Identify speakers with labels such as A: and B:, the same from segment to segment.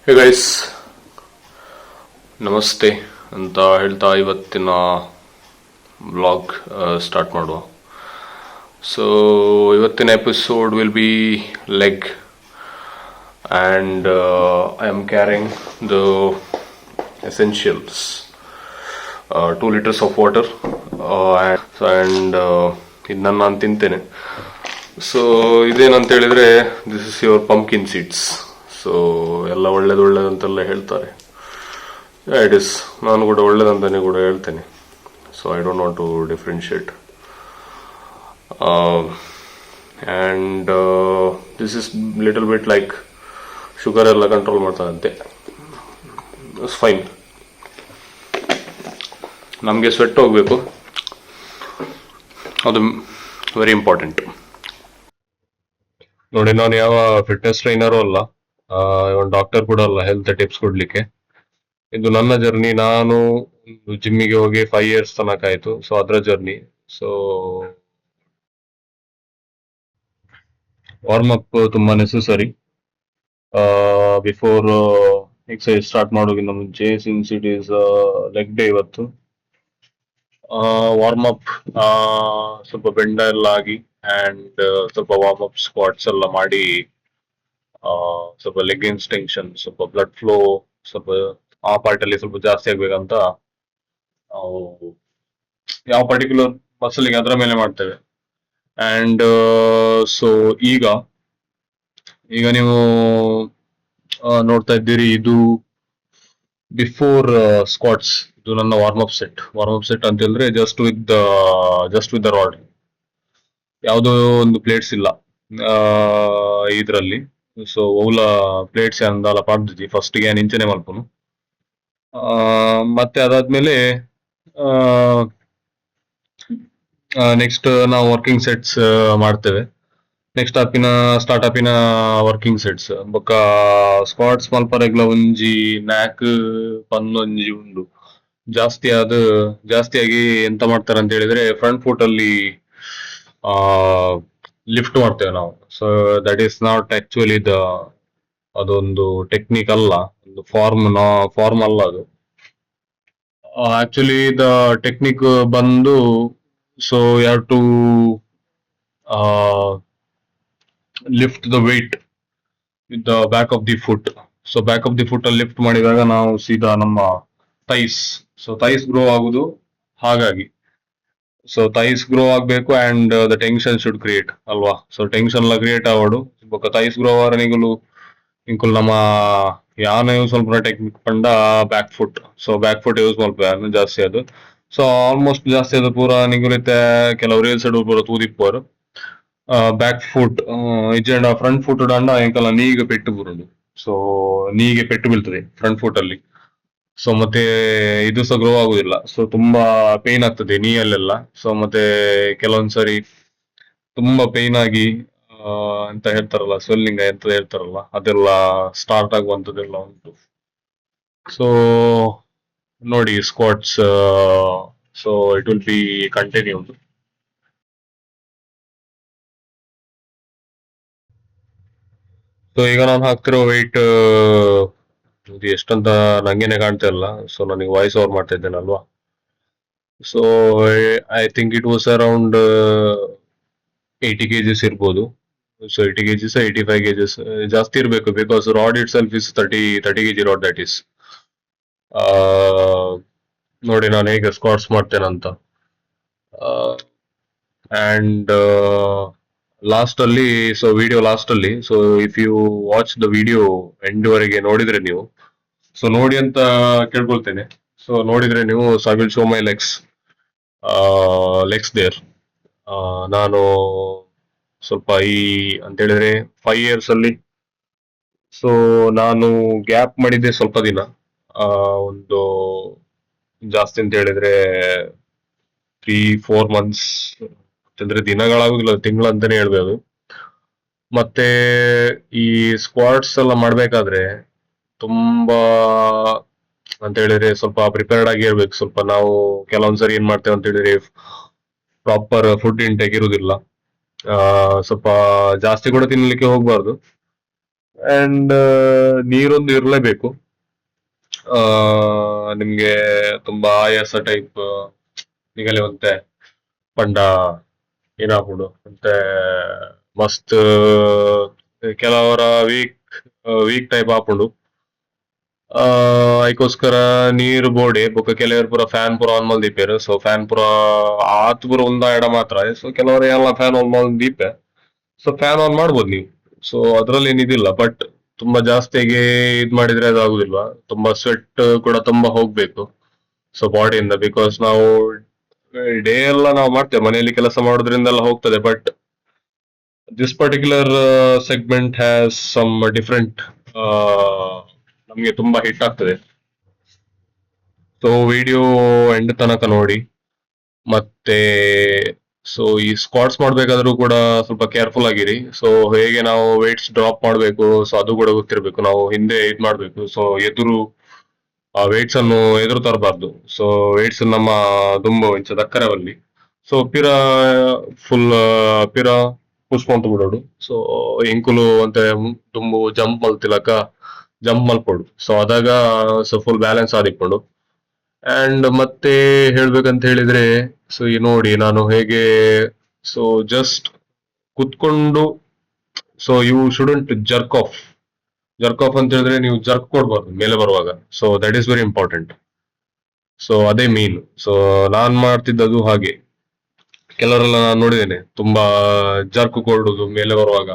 A: Hey guys, ನಮಸ್ತೆ ಅಂತ ಹೇಳ್ತಾ ಇವತ್ತಿನ ವ್ಲಾಗ್ ಸ್ಟಾರ್ಟ್ ಮಾಡುವ. ಸೊ ಇವತ್ತಿನ episode will be leg and I am carrying the essentials, 2 liters of water and ಇದನ್ನ ನಾನು ತಿಂತೇನೆ. ಸೊ ಇದೇನಂತ ಹೇಳಿದ್ರೆ, this is your pumpkin seeds. So ಎಲ್ಲ ಒಳ್ಳೇದಂತೆಲ್ಲ ಹೇಳ್ತಾರೆ. ಇಟ್ ಇಸ್, ನಾನು ಕೂಡ ಒಳ್ಳೇದಂತಾನೆ ಕೂಡ ಹೇಳ್ತೇನೆ. So I don't want to differentiate. And this is little bit like sugar ಎಲ್ಲ ಕಂಟ್ರೋಲ್ ಮಾಡ್ತಾರಂತೆ. It's fine. ನಮಗೆ ಸ್ವೆಟ್ ಹೋಗಬೇಕು, ಅದು ವೆರಿ ಇಂಪಾರ್ಟೆಂಟ್. ನೋಡಿ, ನಾನು ಯಾವ ಫಿಟ್ನೆಸ್ ಟ್ರೈನರು ಅಲ್ಲ, ಒಂದು ಡಾಕ್ಟರ್ ಕೂಡ ಅಲ್ಲ ಹೆಲ್ತ್ ಟಿಪ್ಸ್ ಕೊಡ್ಲಿಕ್ಕೆ. ಇದು ನನ್ನ ಜರ್ನಿ. ನಾನು ಜಿಮ್ಮಿಗೆ ಹೋಗಿ 5 years ತನಕ ಆಯ್ತು. ಸೊ ಅದರ ಜರ್ನಿ. ಸೊ ವಾರ್ಮ್ ಅಪ್ ತುಂಬಾ ನೆಸೆಸರಿ ಬಿಫೋರ್ ಎಕ್ಸರ್ಸೈಸ್ ಸ್ಟಾರ್ಟ್ ಮಾಡೋಕ್ಕಿಂತ ಮುಂಚೆ, since it is leg day ಇವತ್ತು. ವಾರ್ಮ್ ಅಪ್ ಸ್ವಲ್ಪ ಬೆಂಡ ಎಲ್ಲ ಆಗಿ ಆ್ಯಂಡ್ ಸ್ವಲ್ಪ ವಾರ್ಮ್ ಅಪ್ ಸ್ಕ್ವಾಟ್ಸ್ ಎಲ್ಲ ಮಾಡಿ, ಸ್ವಲ್ಪ ಲೆಗ್ಗಿನ್ಸ್ ಟೆನ್ಷನ್, ಸ್ವಲ್ಪ ಬ್ಲಡ್ ಫ್ಲೋ ಸ್ವಲ್ಪ ಆ ಪಾರ್ಟ್ ಅಲ್ಲಿ ಸ್ವಲ್ಪ ಜಾಸ್ತಿ ಆಗ್ಬೇಕಂತ ನಾವು ಯಾವ ಪರ್ಟಿಕ್ಯುಲರ್ ಮಸಲಿಗೆ ಅದರ ಮೇಲೆ ಮಾಡ್ತೇವೆ. ಅಂಡ್ ಸೊ ಈಗ ನೀವು ನೋಡ್ತಾ ಇದ್ದೀರಿ, ಇದು ಬಿಫೋರ್ ಸ್ಕ್ವಾಟ್ಸ್. ಇದು ನನ್ನ ವಾರ್ಮ್ ಅಪ್ ಸೆಟ್ ಅಂತ ಹೇಳಿದ್ರೆ ಜಸ್ಟ್ ವಿತ್ ದ ರಾಡ್. ಯಾವುದೋ ಒಂದು ಪ್ಲೇಟ್ಸ್ ಇಲ್ಲ ಇದರಲ್ಲಿ. ಸೊ ಅವುಲ ಪ್ಲೇಟ್ಸ್ ಅಂದಲ್ಲ ಪಾಡ್ದಿದ್ದಿ ಫಸ್ಟ್ಗೆ ನಿಂಚನೆ ಮಲ್ಪನು. ಮತ್ತೆ ಅದಾದ್ಮೇಲೆ ನೆಕ್ಸ್ಟ್ ನಾವು ವರ್ಕಿಂಗ್ ಸೆಟ್ಸ್ ಮಾಡ್ತೇವೆ. ನೆಕ್ಸ್ಟ್ ಸ್ಟಾರ್ಟ್ ಅಪಿನ ವರ್ಕಿಂಗ್ ಸೆಟ್ಸ್ ಬೊಕ್ಕ ಸ್ಕ್ವಾಟ್ಸ್ ಮಲ್ಪರೆಗ್ಲ ಒಂಜಿ ನ್ಯಾಕ್ ಪನ್ನೊಂಜಿ ಉಂಡು. ಜಾಸ್ತಿಯಾಗಿ ಎಂತ ಮಾಡ್ತಾರೆ ಅಂತ ಹೇಳಿದ್ರೆ, ಫ್ರಂಟ್ ಫುಟ್ ಅಲ್ಲಿ ಲಿಫ್ಟ್ ಮಾಡ್ತೇವೆ ನಾವು. So that is not actually ಅದೊಂದು ಟೆಕ್ನಿಕ್ ಅಲ್ಲ, ಒಂದು ಫಾರ್ಮ್ ಅಲ್ಲ ಅದು. ಆಕ್ಚುಲಿ ದ ಟೆಕ್ನಿಕ್ ಬಂದು, so you have to lift the weight with the back of the foot. So back of the foot ಅಲ್ಲಿ ಲಿಫ್ಟ್ ಮಾಡಿದಾಗ ನಾವು ಸೀದಾ ನಮ್ಮ ಥೈಸ್ ಗ್ರೋ ಆಗುದು. ಹಾಗಾಗಿ ಸೊ ಥೈಸ್ ಗ್ರೋ ಆಗ್ಬೇಕು and the tension should create ಅಲ್ವಾ. ಸೊ ಟೆನ್ಷನ್ ಎಲ್ಲ ಕ್ರಿಯೇಟ್ ಆವಡು ಬೊಕ್ಕ ಥೈಸ್ ಗ್ರೋ ಆವರ ಇಂಕುಲ್ ನಮ್ಮ ಯಾನ ಯೂಸ್ ಮಲ್ಪುನ ಟೆಕ್ನಿಕ್ ಪಂಡ back foot. So back foot use Malpe ಜಾಸ್ತಿ ಅದು. ಸೊ ಆಲ್ಮೋಸ್ಟ್ ಜಾಸ್ತಿ ಅದು ಪೂರ ನಿಗುಲಿತ್ತೆ ಕೆಲವು ರೀಲ್ಸ್ ಪೂರ ತೂದಿಪ್ಪೋರು. ಬ್ಯಾಕ್ ಫುಟ್ ಇಜ್ಜಂಡ ಫ್ರಂಟ್ ಫುಟ್ ದಂಡ ಎಂಕಲ್ಲ ನೀಗೆ ಪೆಟ್ಟು ಬರುದು. ಸೊ ನೀಗೆ ಪೆಟ್ಟು ಬೀಳ್ತದೆ ಫ್ರಂಟ್ ಫುಟ್ ಅಲ್ಲಿ. ಸೊ ಮತ್ತೆ ಇದು ಸಹ ಗ್ರೋ ಆಗುದಿಲ್ಲ. ಸೊ ತುಂಬಾ ಪೇನ್ ಆಗ್ತದೆ ನೀಯಲ್ಲೆಲ್ಲ. ಸೊ ಮತ್ತೆ ಕೆಲವೊಂದ್ಸರಿ ತುಂಬಾ ಪೇನ್ ಆಗಿ ಅಂತ ಹೇಳ್ತಾರಲ್ಲ, ಸ್ವೆಲ್ಲಿಂಗ್ ಎಂತ ಹೇಳ್ತಾರಲ್ಲ, ಅದೆಲ್ಲ ಸ್ಟಾರ್ಟ್ ಆಗುವಂತದ್ದೆಲ್ಲ ಉಂಟು. ಸೊ ನೋಡಿ squats. So it will be continued. So ಈಗ ನಾನು ಹಾಕ್ತಿರೋ ವೆಯ್ಟ್ ಇದು ಎಷ್ಟಂತ ನಂಗೇನೆ ಕಾಣ್ತಾ ಇಲ್ಲ. ಸೊ ನನಗೆ ವಾಯ್ಸ್ ಓವರ್ ಮಾಡ್ತಾ ಇದ್ದೇನಲ್ವಾ. So I think it was around 80 kgs ಇರ್ಬೋದು. ಸೊ 80 kgs 85 kgs ಜಾಸ್ತಿ ಇರಬೇಕು, because rod itself is 30 kg rod. That is ನೋಡಿ ನಾನು ಹೇಗೆ ಸ್ಕ್ವಾಟ್ಸ್ ಮಾಡ್ತೇನಂತ. ಅಂಡ್ ಲಾಸ್ಟ್ ಅಲ್ಲಿ, ಸೊ ವಿಡಿಯೋ ಲಾಸ್ಟ್ ಅಲ್ಲಿ, so if you watch the video end ವರೆಗೆ ನೋಡಿದ್ರೆ ನೀವು, ಸೊ ನೋಡಿ ಅಂತ ಕೇಳ್ಕೊಳ್ತೇನೆ. ಸೊ ನೋಡಿದ್ರೆ ನೀವು, so I will show my legs there. ನಾನು ಸ್ವಲ್ಪ ಅಂತ ಹೇಳಿದ್ರೆ 5 years ಅಲ್ಲಿ, ಸೊ ನಾನು ಗ್ಯಾಪ್ ಮಾಡಿದ್ದೆ ಸ್ವಲ್ಪ ದಿನ, ಒಂದು ಜಾಸ್ತಿ ಅಂತ ಹೇಳಿದ್ರೆ 3-4 months ಅಂದ್ರೆ ದಿನಗಳಾಗುದಿಲ್ಲ, ತಿಂಗಳಂತಾನೆ ಹೇಳ್ಬೋದು. ಮತ್ತೆ ಈ ಸ್ಕ್ವಾಟ್ಸ್ ಎಲ್ಲ ಮಾಡ್ಬೇಕಾದ್ರೆ ತುಂಬಾ ಅಂತ ಹೇಳಿದ್ರೆ ಸ್ವಲ್ಪ ಪ್ರಿಪೇರ್ಡ್ ಆಗಿ ಇರ್ಬೇಕು. ಸ್ವಲ್ಪ ನಾವು ಕೆಲವೊಂದ್ಸರಿ ಏನ್ ಮಾಡ್ತೇವೆ ಅಂತ ಹೇಳಿದ್ರೆ, ಪ್ರಾಪರ್ ಫುಡ್ ಇಂಟೇಕ್ ಇರುವುದಿಲ್ಲ. ಸ್ವಲ್ಪ ಜಾಸ್ತಿ ಕೂಡ ತಿನ್ಲಿಕ್ಕೆ ಹೋಗ್ಬಾರ್ದು. ಅಂಡ್ ನೀರೊಂದು ಇರಲೇಬೇಕು. ಆ ನಿಮ್ಗೆ ತುಂಬಾ ಆಯಾಸ ಟೈಪ್ ನಿಗಲೆ ಒಂತೆ ಪಂಡ ಏನಾಗ್ಬಿಡು ಮತ್ತೆ ಮಸ್ತ್ ಕೆಲವರ ವೀಕ್ ಟೈಪ್ ಆಪುಂಡು. ಆ ಐಕೋಸ್ಕರ ನೀರ್ ಬೋಡೆ ಬೊಕ ಕೆಲವರು ಪೂರ ಫ್ಯಾನ್ ಪೂರ ಆನ್ ಮಲ್ದಿಪ್ಪೆರ್. ಸೊ ಫ್ಯಾನ್ ಪೂರ ಆತ್ ಪೂರ ಉಂದ ಎಡ ಮಾತ್ರ. ಸೊ ಕೆಲವರು ಎಲ್ಲ ಫ್ಯಾನ್ ಆನ್ ಮಲ್ದಿಪ್ಪೆ. ಸೊ ಫ್ಯಾನ್ ಆನ್ ಮಾಡ್ಬೋದು ನೀವು. ಸೊ ಅದ್ರಲ್ಲಿ ಏನಿದಿಲ್ಲ. ಬಟ್ ತುಂಬಾ ಜಾಸ್ತಿಯಾಗಿ ಇದ್ ಮಾಡಿದ್ರೆ ಅದು ಆಗುದಿಲ್ವಾ. ತುಂಬಾ ಸ್ವೆಟ್ ಕೂಡ ತುಂಬಾ ಹೋಗ್ಬೇಕು ಸೊ ಬಾಡಿಯಿಂದ. ಬಿಕಾಸ್ ನಾವು ಡೇ ಎಲ್ಲ ನಾವು ಮಾಡ್ತೇವೆ ಮನೆಯಲ್ಲಿ ಕೆಲಸ ಮಾಡೋದ್ರಿಂದೆಲ್ಲ ಹೋಗ್ತದೆ. But this particular segment has some different, ನಮ್ಗೆ ತುಂಬಾ ಹಿಟ್ ಆಗ್ತದೆ. ಸೊ ವಿಡಿಯೋ ಎಂಡ್ ತನಕ ನೋಡಿ. ಮತ್ತೆ ಸೊ ಈ ಸ್ಕ್ವಾಟ್ಸ್ ಮಾಡ್ಬೇಕಾದ್ರೂ ಕೂಡ ಸ್ವಲ್ಪ ಕೇರ್ಫುಲ್ ಆಗಿರಿ. ಸೊ ಹೇಗೆ ನಾವು ವೇಟ್ಸ್ ಡ್ರಾಪ್ ಮಾಡಬೇಕು ಸೊ ಅದು ಕೂಡ ಗೊತ್ತಿರಬೇಕು. ನಾವು ಹಿಂದೆ ಇದ್ ಮಾಡ್ಬೇಕು. ಸೊ ಎದುರು ಆ ವೇಟ್ಸ್ ಅನ್ನು ಎದುರು ತರಬಾರ್ದು. ಸೊ ವೇಟ್ಸ್ ನಮ್ಮ ದುಂಬು ಇಂಚ ದಕ್ಕರವಲ್ಲಿ. ಸೊ ಪಿರ ಫುಲ್ ಪಿರ ಪುಷ್ಪಂತ ಬಿಡೋಡು. ಸೊ ಇಂಕುಲು ಅಂತ ದುಂಬು ಜಂಪ್ ಮಲ್ತಿಲಕ ಜಂಪ್ ಮಲ್ಪೋಡು. ಸೊ ಅದಾಗ ಸೊ ಫುಲ್ ಬ್ಯಾಲೆನ್ಸ್ ಆದಿಕೊಂಡು. ಅಂಡ್ ಮತ್ತೆ ಹೇಳ್ಬೇಕಂತ ಹೇಳಿದ್ರೆ ಸೊ ಈ ನೋಡಿ ನಾನು ಹೇಗೆ ಸೊ ಜಸ್ಟ್ ಕುತ್ಕೊಂಡು so you shouldn't jerk off ಅಂತ ಹೇಳಿದ್ರೆ ನೀವು ಜರ್ಕ್ ಕೊಡ್ಬಾರ್ದು ಮೇಲೆ ಬರುವಾಗ. So that is very important. So ಅದೇ ಮೀನ್. ಸೊ ನಾನ್ ಮಾಡ್ತಿದ್ದದು ಹಾಗೆ. ಕೆಲವರೆಲ್ಲ ನಾನು ನೋಡಿದ್ದೇನೆ ತುಂಬಾ ಜರ್ಕ್ ಕೊಡುದು ಮೇಲೆ ಬರುವಾಗ.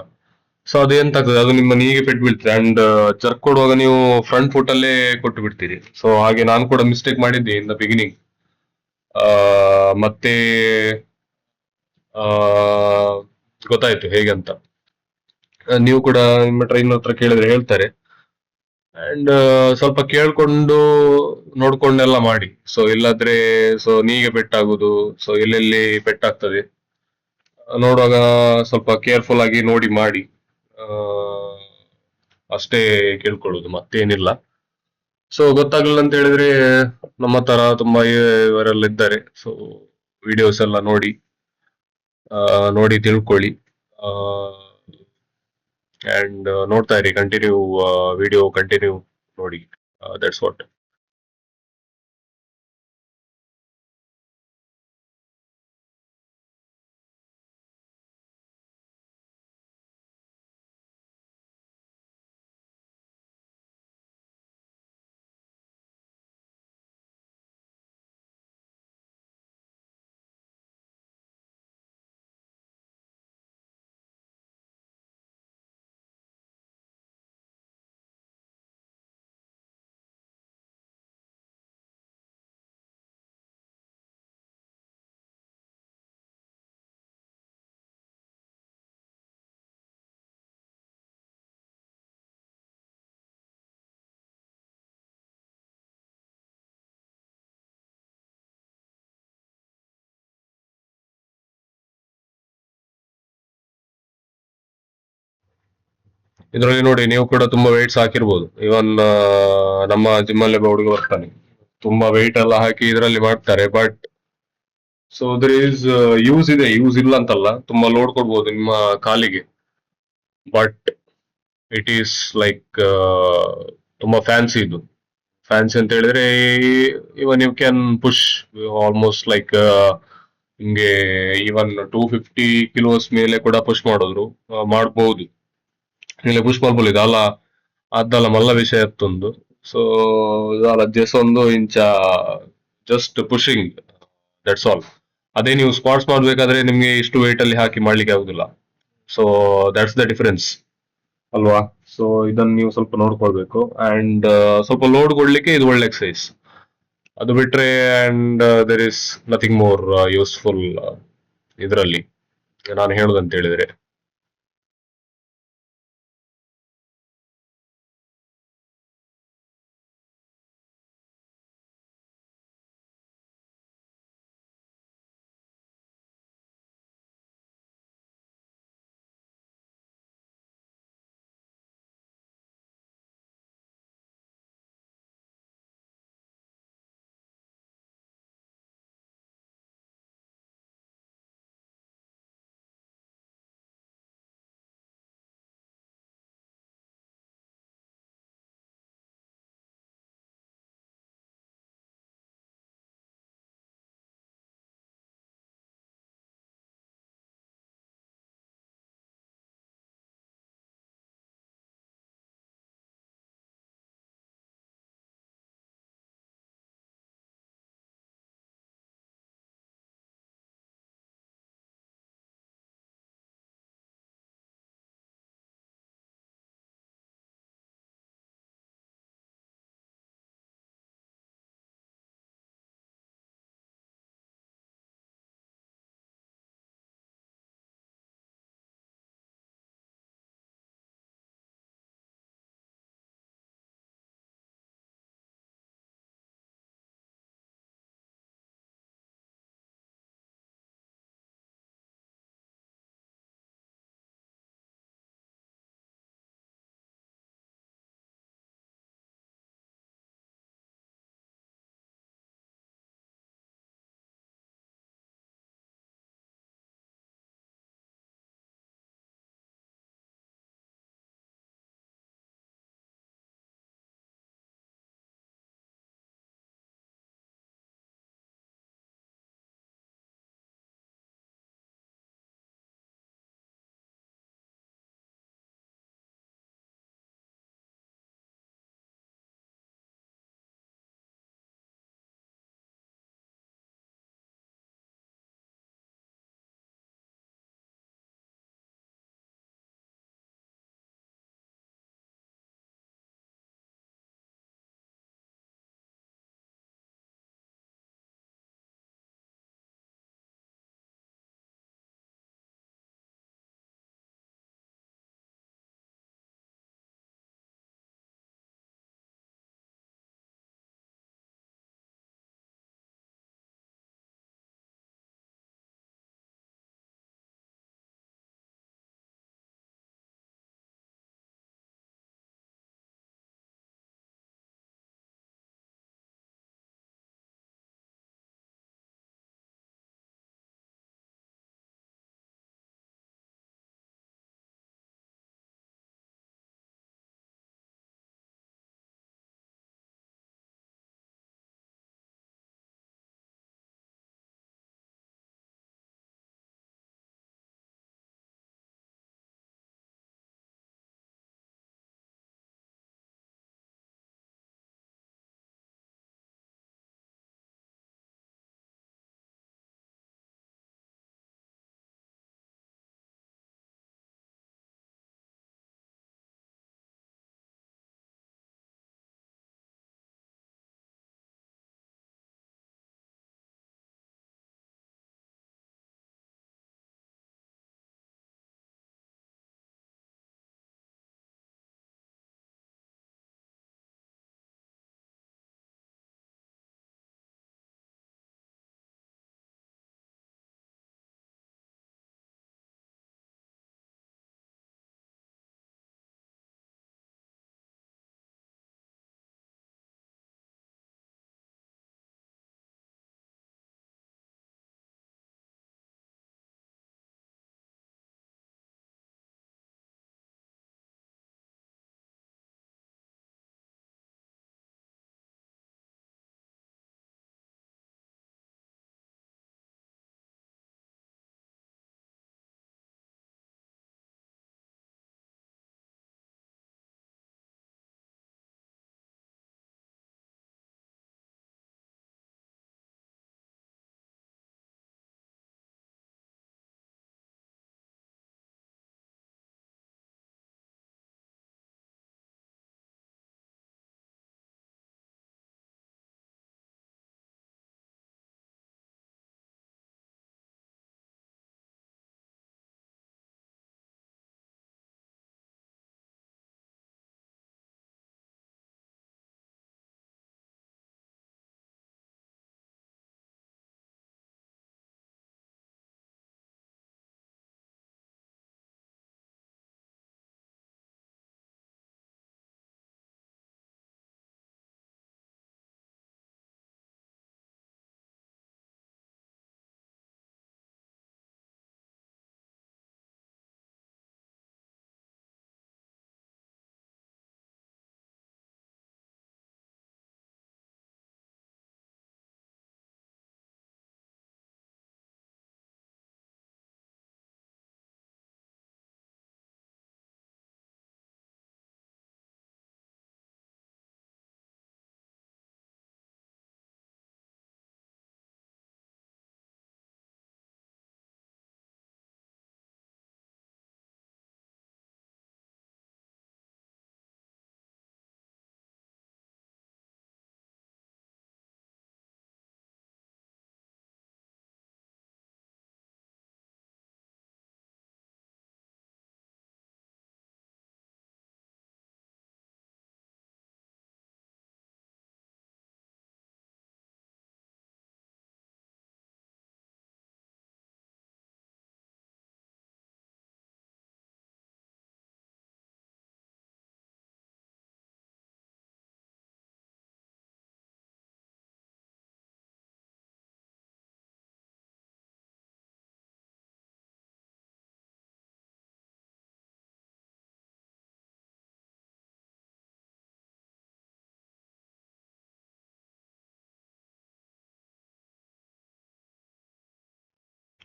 A: ಸೊ ಅದು ಎಂತ ಆಗ್ತದೆ, ಅದು ನಿಮ್ಮ ನೀಗೆ ಪೆಟ್ಟು ಬೀಳ್ತದೆ. ಅಂಡ್ ಜರ್ಕ್ ಕೊಡುವಾಗ ನೀವು ಫ್ರಂಟ್ ಫುಟ್ ಅಲ್ಲೇ ಕೊಟ್ಟು ಬಿಡ್ತೀರಿ. ಸೊ ಹಾಗೆ ನಾನು ಕೂಡ ಮಿಸ್ಟೇಕ್ ಮಾಡಿದ್ದೆ ಇನ್ ದ ಬಿಗಿನಿಂಗ್. ಮತ್ತೆ ಆ ಗೊತ್ತಾಯ್ತು ಹೇಗೆ ಅಂತ. ನೀವು ಕೂಡ ನಿಮ್ಮ ಟ್ರೈನರ್ ಹತ್ರ ಕೇಳಿದ್ರೆ ಹೇಳ್ತಾರೆ. ಅಂಡ್ ಸ್ವಲ್ಪ ಕೇಳ್ಕೊಂಡು ನೋಡ್ಕೊಂಡೆಲ್ಲ ಮಾಡಿ. ಸೊ ಇಲ್ಲಾದ್ರೆ ಸೊ ನೀಗೆ ಪೆಟ್ಟಾಗುದು. ಸೊ ಎಲ್ಲೆಲ್ಲಿ ಪೆಟ್ಟಾಗ್ತದೆ ನೋಡುವಾಗ ಸ್ವಲ್ಪ ಕೇರ್ಫುಲ್ ಆಗಿ ನೋಡಿ ಮಾಡಿ. ಆ, ಅಷ್ಟೇ ಕೇಳ್ಕೊಳ್ಳುದು ಮತ್ತೇನಿಲ್ಲ. ಸೊ ಗೊತ್ತಾಗ್ಲಿಲ್ಲ ಅಂತ ಹೇಳಿದ್ರೆ ನಮ್ಮ ತರ ತುಂಬಾ ಇವರೆಲ್ಲ ಇದ್ದಾರೆ. ಸೊ ವಿಡಿಯೋಸ್ ಎಲ್ಲ ನೋಡಿ ನೋಡಿ ತಿಳ್ಕೊಳ್ಳಿ. ಅಂಡ್ ನೋಡ್ತಾ ಇರಿ, ಕಂಟಿನ್ಯೂ ವಿಡಿಯೋ ಕಂಟಿನ್ಯೂ ನೋಡಿ. That's what. ಇದರಲ್ಲಿ ನೋಡಿ ನೀವು ಕೂಡ ತುಂಬಾ ವೆಯ್ಟ್ಸ್ ಹಾಕಿರ್ಬೋದು. ಇವನ್ ನಮ್ಮ ಜಿಮ್ ಅಲ್ಲಿ ಒಬ್ಬ ಹುಡುಗ ಬರ್ತಾನೆ, ತುಂಬಾ ವೆಯ್ಟ್ ಎಲ್ಲ ಹಾಕಿ ಇದರಲ್ಲಿ ಮಾಡ್ತಾರೆ. But so there is use ಇದೆ, ಯೂಸ್ ಇಲ್ಲ ಅಂತಲ್ಲ. ತುಂಬಾ ಲೋಡ್ ಕೊಡ್ಬೋದು ನಿಮ್ಮ ಕಾಲಿಗೆ. ಬಟ್ ಇಟ್ ಈಸ್ ಲೈಕ್ ತುಂಬಾ ಫ್ಯಾನ್ಸಿ ಇದು. ಫ್ಯಾನ್ಸಿ ಅಂತ ಹೇಳಿದ್ರೆ even you can push almost like ನಿಮ್ಗೆ ಇವನ್ 250 ಕಿಲೋಸ್ ಮೇಲೆ ಕೂಡ ಪುಷ್ ಮಾಡೋದ್ರು ಮಾಡ್ಬೋದು. ಇಲ್ಲಿ ಪುಷ್ ಮಾಡ್ಬೋದು ಅಲ್ಲ ಅದಲ್ಲ ಮಲ್ಲ ವಿಷಯ ಇತ್ತೊಂದು. ಸೊ ಇದಲ್ಲ ಜಸ್ಟ್ ಒಂದು ಇಂಚ ಜಸ್ಟ್ ಪುಷಿಂಗ್, ದಟ್ಸ್ ಆಲ್. ಅದೇ ನೀವು ಸ್ಕ್ವಾಟ್ಸ್ ಮಾಡ್ಬೇಕಾದ್ರೆ ನಿಮ್ಗೆ ಇಷ್ಟು ವೇಟ್ ಅಲ್ಲಿ ಹಾಕಿ ಮಾಡ್ಲಿಕ್ಕೆ ಆಗುದಿಲ್ಲ. ಸೊ ದಟ್ಸ್ ದ ಡಿಫರೆನ್ಸ್ ಅಲ್ವಾ. ಸೊ ಇದನ್ನ ನೀವು ಸ್ವಲ್ಪ ನೋಡ್ಕೊಳ್ಬೇಕು. ಅಂಡ್ ಸ್ವಲ್ಪ ಲೋಡ್ ಕೊಡ್ಲಿಕ್ಕೆ ಇದು ಒಳ್ಳೆ ಎಕ್ಸಸೈಸ್. ಅದು ಬಿಟ್ರೆ and there is nothing more useful ಇದರಲ್ಲಿ ನಾನು ಹೇಳುದಂತ ಹೇಳಿದ್ರೆ.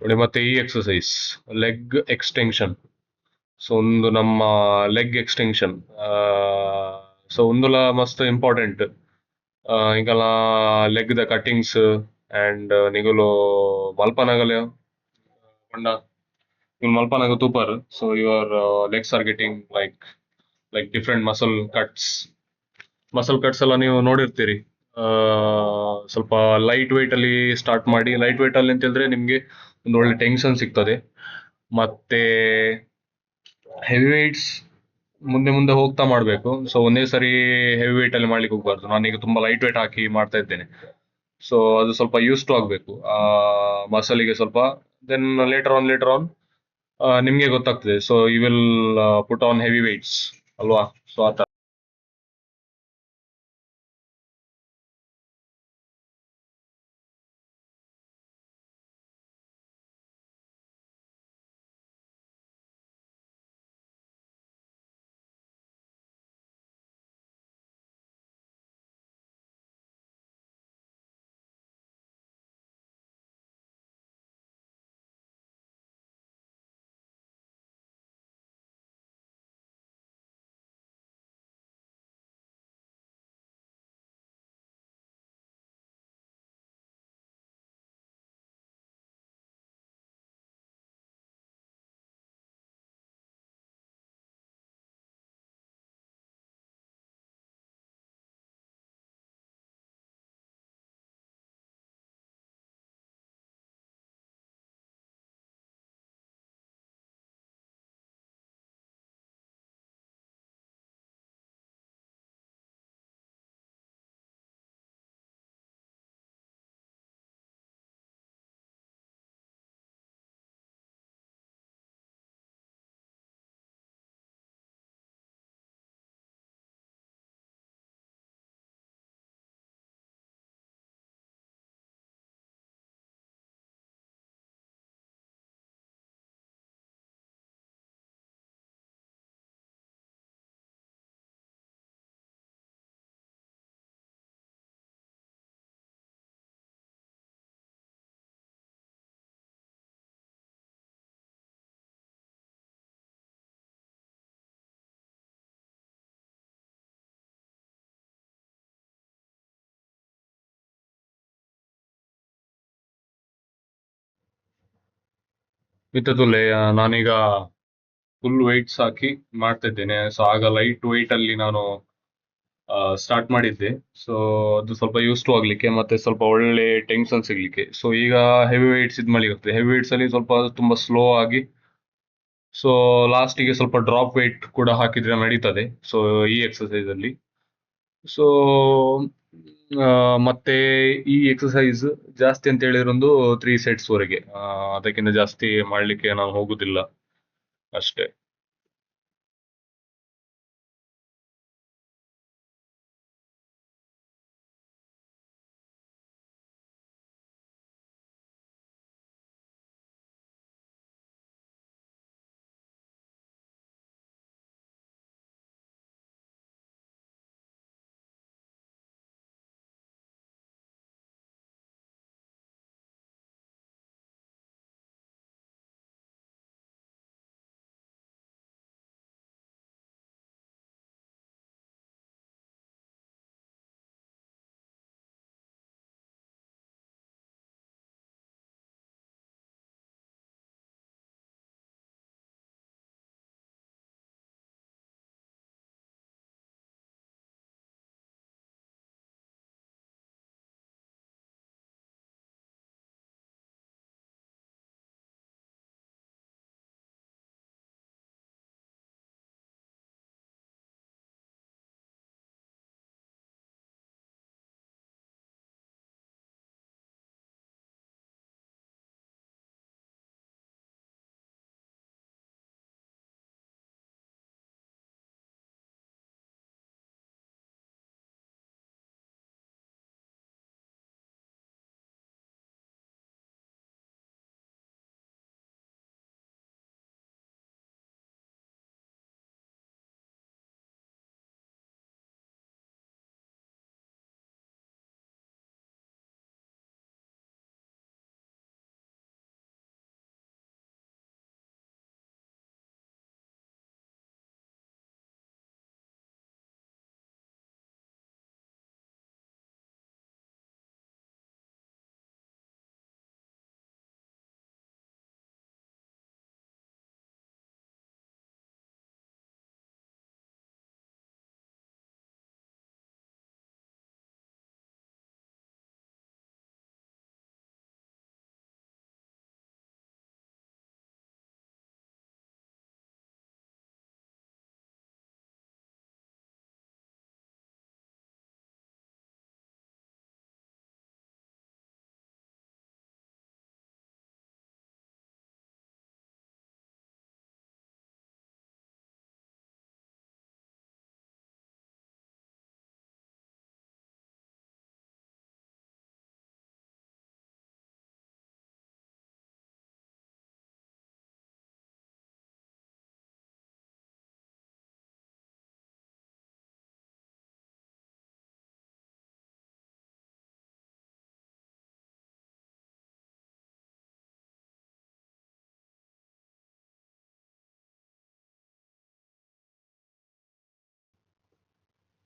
A: ನೋಡಿ ಮತ್ತೆ ಈ ಎಕ್ಸಸೈಸ್ ಲೆಗ್ ಎಕ್ಸ್ಟೆನ್ಷನ್. ಸೊ ಒಂದು ನಮ್ಮ ಲೆಗ್ ಎಕ್ಸ್ಟೆನ್ಷನ್. ಒಂದುಲ ಮಸ್ತ್ ಇಂಪಾರ್ಟೆಂಟ್. ಇಂಕಲ ಲೆಗ್ ದ ಕಟ್ಟಿಂಗ್ಸ್ ಅಂಡ್ ನಿಗುಲು ಮಲ್ಪನಗಲೆ ಪಂಡ ಇವ್ನು ಮಲ್ಪನಾಗ ತೂಪರ್. So your legs are getting like different muscle cuts ಎಲ್ಲ ನೀವು ನೋಡಿರ್ತೀರಿ. ಆ, ಸ್ವಲ್ಪ ಲೈಟ್ ವೆಯ್ಟ್ ಅಲ್ಲಿ ಸ್ಟಾರ್ಟ್ ಮಾಡಿ. ಲೈಟ್ ವೆಯ್ಟ್ ಅಲ್ಲಿ ಅಂತ ಹೇಳಿದ್ರೆ ನಿಮ್ಗೆ ಒಂದು ಒಳ್ಳೆ ಟೆನ್ಷನ್ ಸಿಗ್ತದೆ. ಮತ್ತೆ ಹೆವಿ ವೆಯ್ಟ್ಸ್ ಮುಂದೆ ಮುಂದೆ ಹೋಗ್ತಾ ಮಾಡಬೇಕು. ಸೊ ಒಂದೇ ಸರಿ ಹೆವಿ ವೆಯ್ಟ್ ಅಲ್ಲಿ ಮಾಡ್ಲಿಕ್ಕೆ ಹೋಗ್ಬಾರ್ದು. ನಾನೀಗ ತುಂಬಾ ಲೈಟ್ ವೆಯ್ಟ್ ಹಾಕಿ ಮಾಡ್ತಾ ಇದ್ದೇನೆ. ಸೊ ಅದು ಸ್ವಲ್ಪ ಯೂಸ್ ಟು ಆಗ್ಬೇಕು ಆ ಮಸಲಿಗೆ ಸ್ವಲ್ಪ. ದೆನ್ ಲೇಟರ್ ಆನ್ ನಿಮ್ಗೆ ಗೊತ್ತಾಗ್ತದೆ. So you will put on heavy weights ಅಲ್ವಾ. ಸೊ ಆ ತರ. ಮಿತ್ರದುಲ್ಲೆ, ನಾನೀಗ ಫುಲ್ ವೆಯ್ಟ್ಸ್ ಹಾಕಿ ಮಾಡ್ತಾ ಇದ್ದೇನೆ. ಸೊ ಆಗ ಲೈಟ್ ವೆಯ್ಟ್ ಅಲ್ಲಿ ನಾನು ಸ್ಟಾರ್ಟ್ ಮಾಡಿದ್ದೆ. ಸೊ ಅದು ಸ್ವಲ್ಪ ಯೂಸ್ ಟು ಆಗ್ಲಿಕ್ಕೆ ಮತ್ತೆ ಸ್ವಲ್ಪ ಒಳ್ಳೆ ಟೆನ್ಷನ್ ಸಿಗ್ಲಿಕ್ಕೆ. ಸೊ ಈಗ ಹೆವಿ ವೆಯ್ಟ್ಸ್ ಇದ್ ಮಾಡ್ಲಿಕ್ಕೆ ಹೆವಿ ವೆಯ್ಟ್ಸ್ ಅಲ್ಲಿ ಸ್ವಲ್ಪ ತುಂಬಾ ಸ್ಲೋ ಆಗಿ. ಸೊ ಲಾಸ್ಟಿಗೆ ಸ್ವಲ್ಪ ಡ್ರಾಪ್ ವೆಯ್ಟ್ ಕೂಡ ಹಾಕಿದ್ರೆ ನಡೀತದೆ. ಸೊ ಈ ಎಕ್ಸಸೈಸ್ ಅಲ್ಲಿ. ಸೊ ಮತ್ತೆ ಈ ಎಕ್ಸಸೈಸ್ ಜಾಸ್ತಿ ಅಂತ ಹೇಳಿರೊಂದು 3 ಸೆಟ್ಸ್ ವರೆಗೆ. ಅದಕ್ಕಿಂತ ಜಾಸ್ತಿ ಮಾಡ್ಲಿಕ್ಕೆ ನಾನು ಹೋಗುದಿಲ್ಲ ಅಷ್ಟೇ.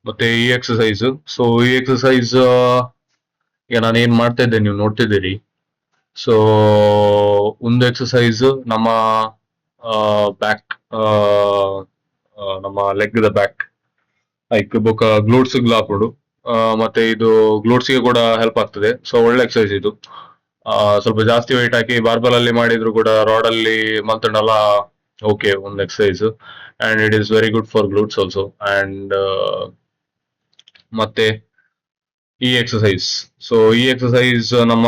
A: ಮತ್ತೆ ಈ ಎಕ್ಸಸೈಸ್. ಸೊ ಈ ಎಕ್ಸಸೈಸ್ ಈಗ ನಾನು ಏನ್ ಮಾಡ್ತಾ ಇದ್ದೇನೆ ನೀವು ನೋಡ್ತಿದ್ದೀರಿ. ಸೊ ಒಂದು ಎಕ್ಸಸೈಸ್ ನಮ್ಮ ಬ್ಯಾಕ್, ನಮ್ಮ ಲೆಗ್ ದ ಬ್ಯಾಕ್ ಲೈಕ್ ಬೊಕ ಗ್ಲೂಟ್ಸ್ ಹಾಕೊಂಡು, ಮತ್ತೆ ಇದು ಗ್ಲೂಟ್ಸ್ ಗೆ ಕೂಡ ಹೆಲ್ಪ್ ಆಗ್ತದೆ. ಸೊ ಒಳ್ಳೆ ಎಕ್ಸಸೈಸ್ ಇದು. ಸ್ವಲ್ಪ ಜಾಸ್ತಿ ವೆಯ್ಟ್ ಹಾಕಿ ಬಾರ್ಬಲ್ ಅಲ್ಲಿ ಮಾಡಿದ್ರು ಕೂಡ ರಾಡ್ ಅಲ್ಲಿ ಮಲ್ತಂಡಲ್ಲ, ಓಕೆ ಒಂದು exercise. And it is very good for glutes also. And ಮತ್ತೆ ಈ ಎಕ್ಸಸೈಸ್. ಸೊ ಈ ಎಕ್ಸಸೈಸ್ ನಮ್ಮ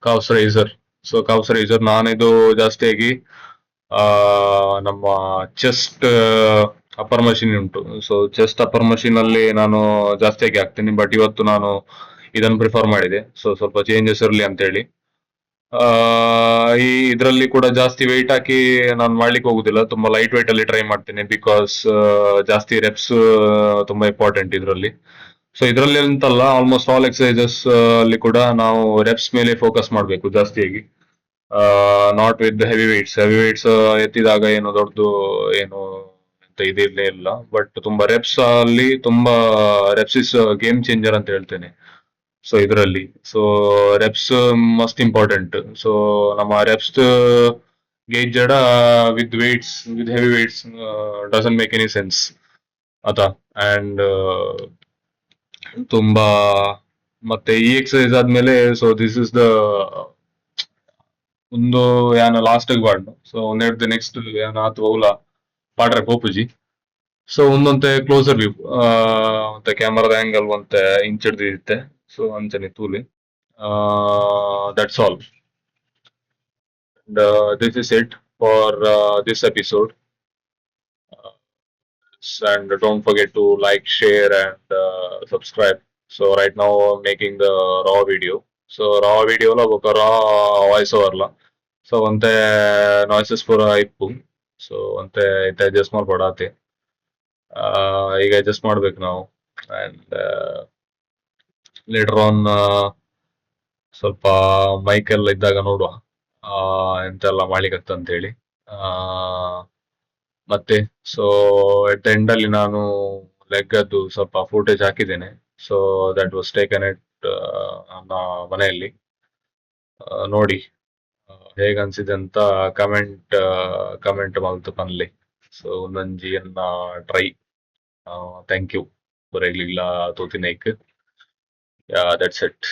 A: calves raiser. So calves raiser ನಾನಿದು ಜಾಸ್ತಿಯಾಗಿ ಆ ನಮ್ಮ ಚೆಸ್ಟ್ ಅಪ್ಪರ್ ಮಷಿನ್ ಉಂಟು. ಸೊ ಚೆಸ್ಟ್ ಅಪ್ಪರ್ ಮಷಿನ್ ಅಲ್ಲಿ ನಾನು ಜಾಸ್ತಿಯಾಗಿ ಹಾಕ್ತೀನಿ. ಬಟ್ ಇವತ್ತು ನಾನು ಇದನ್ನು ಪ್ರಿಫರ್ ಮಾಡಿದೆ. ಸೊ ಸ್ವಲ್ಪ ಚೇಂಜಸ್ ಇರಲಿ ಅಂತ ಹೇಳಿ. ಆ ಈ ಇದರಲ್ಲಿ ಕೂಡ ಜಾಸ್ತಿ ವೆಯ್ಟ್ ಹಾಕಿ ನಾನು ಮಾಡ್ಲಿಕ್ಕೆ ಹೋಗುದಿಲ್ಲ. ತುಂಬಾ ಲೈಟ್ ವೆಯ್ಟ್ ಅಲ್ಲಿ ಟ್ರೈ ಮಾಡ್ತೀನಿ. ಬಿಕಾಸ್ ಜಾಸ್ತಿ ರೆಪ್ಸ್ ತುಂಬಾ ಇಂಪಾರ್ಟೆಂಟ್ ಇದರಲ್ಲಿ. ಸೊ ಇದರಲ್ಲಿ ಅಂತಲ್ಲ, ಆಲ್ಮೋಸ್ಟ್ ಆಲ್ ಎಕ್ಸಸೈಸಸ್ ಅಲ್ಲಿ ಕೂಡ ನಾವು ರೆಪ್ಸ್ ಮೇಲೆ ಫೋಕಸ್ ಮಾಡಬೇಕು ಜಾಸ್ತಿಯಾಗಿ. Not with heavy weights. Heavy weights ಎತ್ತಿದಾಗ ಏನು ದೊಡ್ಡದು ಏನು ಅಂತ ಇದಿರ್ಲೇ ಇಲ್ಲ. ಬಟ್ ತುಂಬಾ ರೆಪ್ಸ್ ಅಲ್ಲಿ ತುಂಬಾ ರೆಪ್ಸ್ ಇಸ್ ಗೇಮ್ ಚೇಂಜರ್ ಅಂತ ಹೇಳ್ತೇನೆ. ಸೊ ಇದರಲ್ಲಿ so reps most important. So ನಮ್ಮ ರೆಪ್ಸ್ ಗೇಜ್ ಜಡ with weights, with heavy weights doesn't make any sense ಆತಾ. ಅಂಡ್ ತುಂಬಾ ಮತ್ತೆ ಈ ಎಕ್ಸಸೈಸ್ ಆದ್ಮೇಲೆ, ಸೊ ದಿಸ್ ಇಸ್ ದ ಒಂದು ಯಾನ ಲಾಸ್ಟ್ ಬಾಡ್ನು. ಸೊ ನೆಟ್ ನೆಕ್ಸ್ಟ್ ಯಾನ ಆತು ಅವಲ ಪಾಡ್ರೆ ಪೋಪುಜಿ. ಸೊ ಒಂದೊಂತೆ ಕ್ಲೋಸರ್ ವ್ಯೂ, ಮತ್ತೆ ಕ್ಯಾಮರಾದ ಆಂಗಲ್ ಒಂತೆ ಇಂಚಿಡ್ದು ಇರುತ್ತೆ. ಸೊ ಅಂಚನೆ ತೂಲಿ that's all. This is it for this episode. And don't forget to like, share, and subscribe. So right now I'm making the raw video. So raw video la boka raw voice over la. So ante noises pura ippu. So ante ite adjust ಮಾಡ್ಕೊಡಾತೆ. ಈಗ adjust ಮಾಡ್ಬೇಕು ನಾವು. And later on ಸ್ವಲ್ಪ mic ಎಲ್ಲ ಇದ್ದಾಗ ನೋಡುವ ಎಂತೆಲ್ಲ ಮಾಡ್ಲಿಕ್ಕೆ ಅಂತ ಹೇಳಿ. ಮತ್ತೆ ಸೊ ಎಟ್ ದ ಎಂಡ್ ಅಲ್ಲಿ ನಾನು ಲೆಗ್ ಅದು ಸ್ವಲ್ಪ ಫುಟೇಜ್ ಹಾಕಿದ್ದೇನೆ. So that was taken at ನನ್ನ ಮನೆಯಲ್ಲಿ. ನೋಡಿ ಹೇಗ ಅನ್ಸಿದೆ ಅಂತ ಕಮೆಂಟ್ ಮಲ್ತು ಪನ್ಲಿ. ಸೊ ನಂಜಿಯನ್ನ ಟ್ರೈ. ಥ್ಯಾಂಕ್ ಯು ಬರೆಗ್ಲಿಲ್ಲ ತೋತಿನೈಕ್. Yeah that's it.